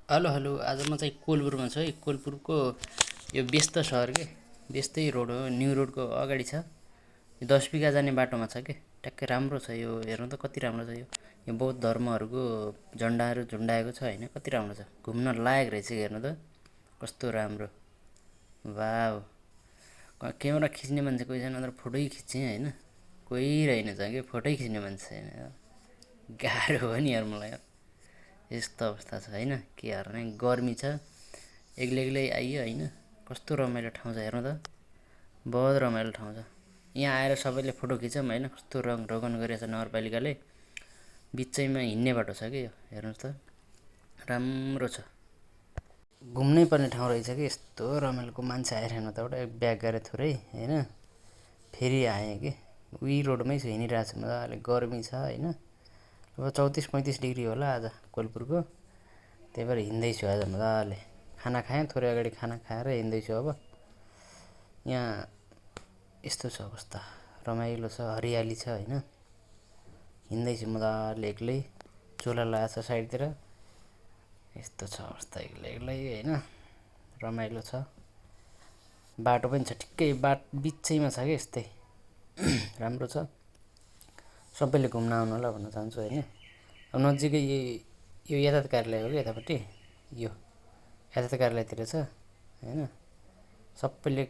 Hello hello, आज म चाहिँ कोलपुरमा छु है। कोलपुरको यो व्यस्त सहर के व्यस्तै रोड हो, न्यु रोडको अगाडि छ। यो 10 बिघा जाने बाटोमा छ के। ट्याक्कै राम्रो छ यो, हेर्नु त कति राम्रो छ यो। यो बौद्ध धर्महरूको झन्डाहरू झुन्डाएको छ होइन, कति राम्रो छ। घुम्न लायक रहेछ हेर्नु त कस्तो राम्रो। वाउ, क्यामेरा खिच्ने मान्छे कोही छैन तर फोटै खिच्ने होइन, कोही रहेनछ कि फोटै खिच्ने मान्छे छैन। गाह्रो हो नि यार मलाई यार, यस्तो अवस्था छ होइन। के गर्ने, गर्मी छ, एक्लै एक्लै आइयो होइन। कस्तो रमाइलो ठाउँ छ हेर्नु त, बहुत रमाइलो ठाउँ छ। यहाँ आएर सबैले फोटो खिचौँ होइन, कस्तो रङ रोगन गरेछ नगरपालिकाले। बिचैमा हिँड्ने बाटो छ कि यो, हेर्नुहोस् त राम्रो छ। घुम्नै पर्ने ठाउँ रहेछ कि, यस्तो रमाइलोको मान्छे आएर हेर्नु त एउटा ब्याग गरेर थोरै होइन। फेरि आएँ कि उही रोडमै छु, हिँडिरहेको छु मजाले। गर्मी छ होइन, अब 34-35 डिग्री होला आज कोलपुरको। त्यही भएर हिँड्दैछु आज मजाले। खाना खाएँ थोरै अगाडि, खाना खाएर हिँड्दैछु अब। यहाँ यस्तो छ अवस्था, रमाइलो छ, हरियाली छ होइन। हिँड्दैछु मजाले एक्लै, झोला लगाएको छ साइडतिर। यस्तो छ अवस्था, एक्लै एक्लै होइन, रमाइलो छ। बाटो पनि छ ठिक्कै बिचैमा छ कि, यस्तै राम्रो छ। सबैले घुम्न आउनु होला भन्न चाहन्छु होइन। अब नजिकै यो यातायात कार्यालय हो कि यतापट्टि, यो यातायात कार्यालयतिर छ होइन। सबैले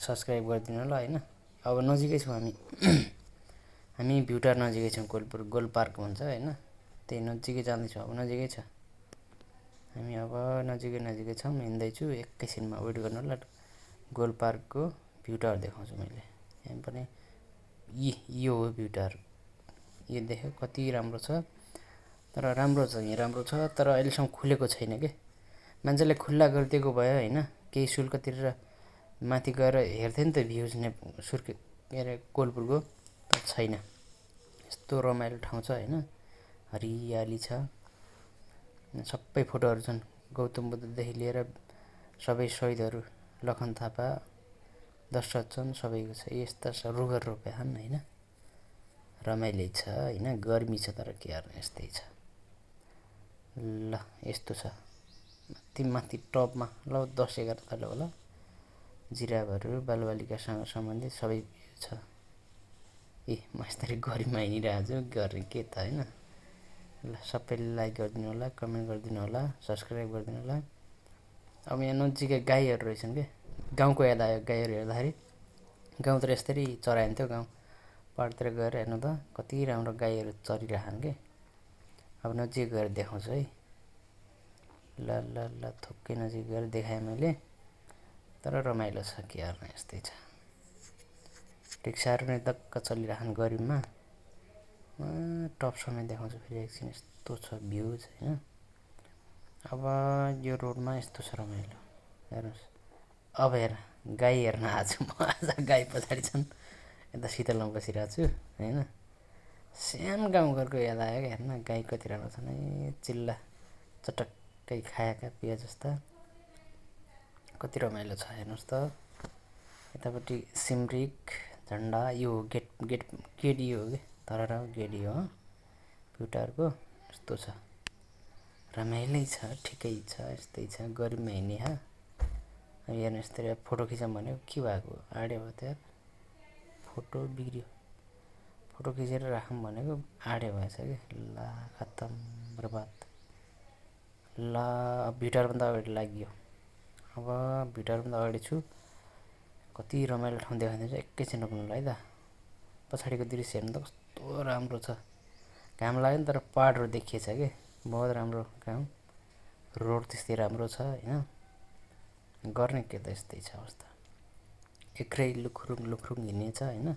सब्सक्राइब गरिदिनु होला होइन। अब नजिकै छौँ हामी हामी भ्युटार नजिकै छौँ, कोलपुर गोल पार्क भन्छ होइन, त्यही नजिकै जाँदैछौँ। अब नजिकै छ, हामी अब नजिकै छौँ। हिँड्दैछु, एकैछिनमा वेट गर्नु होला। गोल पार्कको भ्यू टावर देखाउँछु मैले। यहाँ पनि यो हो भ्यू टावर, यो देख्यो कति राम्रो छ। तर राम्रो छ, यहाँ राम्रो छ, तर अहिलेसम्म खुलेको छैन के। मान्छेले खुल्ला गरिदिएको भयो होइन, केही शुल्क तिरेर माथि गएर हेर्थ्यो नि त भ्युज के अरे कोलपुरको, तर छैन। यस्तो रमाइलो ठाउँ छ होइन, हरियाली छ। सबै फोटोहरू छन्, गौतम बुद्धदेखि लिएर सबै शहीदहरू, लखन थापा, दशरथ सबैको छ। यस्ता रुख रोपेका छन् होइन, रमाइलो छ होइन। गर्मी छ तर के गर्ने, यस्तै छ। ल यस्तो छ माथि माथि टपमा, ल 10-11 तले होला। जिराफहरू, बालबालिकासँग सम्बन्धित सबै छ। ए म यस्तरी गर्मीमा हिँडिरहेको छु, गर्ने के त होइन। ल सबैले लाइक गरिदिनु होला, कमेन्ट गरिदिनु होला, सब्सक्राइब गरिदिनु होला। अब यहाँ नजिकै गाईहरू रहेछन् के, गाउँको याद आयो गाईहरू हेर्दाखेरि। गाउँतिर यस्तरी चराइन्थ्यो, गाउँ पाहाडतिर गएर हेर्नु त कति राम्रो गाईहरू चरिरहन् के। अब नजिक गएर देखाउँछु है। ल ल ल थोकै नजिक गएर देखाएँ मैले, तर रमाइलो छ के गर्ने, यस्तै छ। रिक्साहरू नै दक्क चलिरहन् गर्मीमा। टप समय देखाउँछु फेरि एकछिन, यस्तो छ भ्युज होइन। अब यो रोडमा यस्तो छ रमाइलो, हेर्नुहोस्। अब हेर, गाई हेर्न आएको छु म आज। गाई पछाडि छन्, यता शीतलमा बसिरहेको छु होइन। सानो गाउँघरको याद आयो क्या, हेर्न गाई कति राम्रो छन् है, चिल्ला चटक्कै खाएका पिया जस्ता, कति रमाइलो छ हेर्नुहोस् त। यतापट्टि सिमरिक झन्डा, यो गेट गेट गेट यो हो कि, धरहरा गेट यो हो भ्युटारको। यस्तो छ, रमाइलै छ, ठिकै छ, यस्तै छ। गर्मीमा हिँड्ने हा। अब हेर्नु यस्तरी फोटो खिचौँ भनेको के भएको, आडे भयो त यार, फोटो बिग्रियो। फोटो खिचेर राखौँ भनेको आडे भएछ कि, ला खत्तम बर्बाद। ल भ्युटारभन्दा अगाडि लाग्यो। अब भ्युटारभन्दा अगाडि छु, कति रमाइलो ठाउँ देखाइदिन्छ। एकैछिन रोक्नु होला है त। पछाडिको दृश्य हेर्नु त कस्तो राम्रो छ। घाम लाग्यो नि, तर पाहाडहरू देखिएछ कि, बहुत राम्रो गाउँ। रोड त्यस्तै राम्रो छ होइन। गर्ने के त, यस्तै छ अवस्था। एक्लै लुखरुङ लुखरुङ हिँड्ने छ होइन।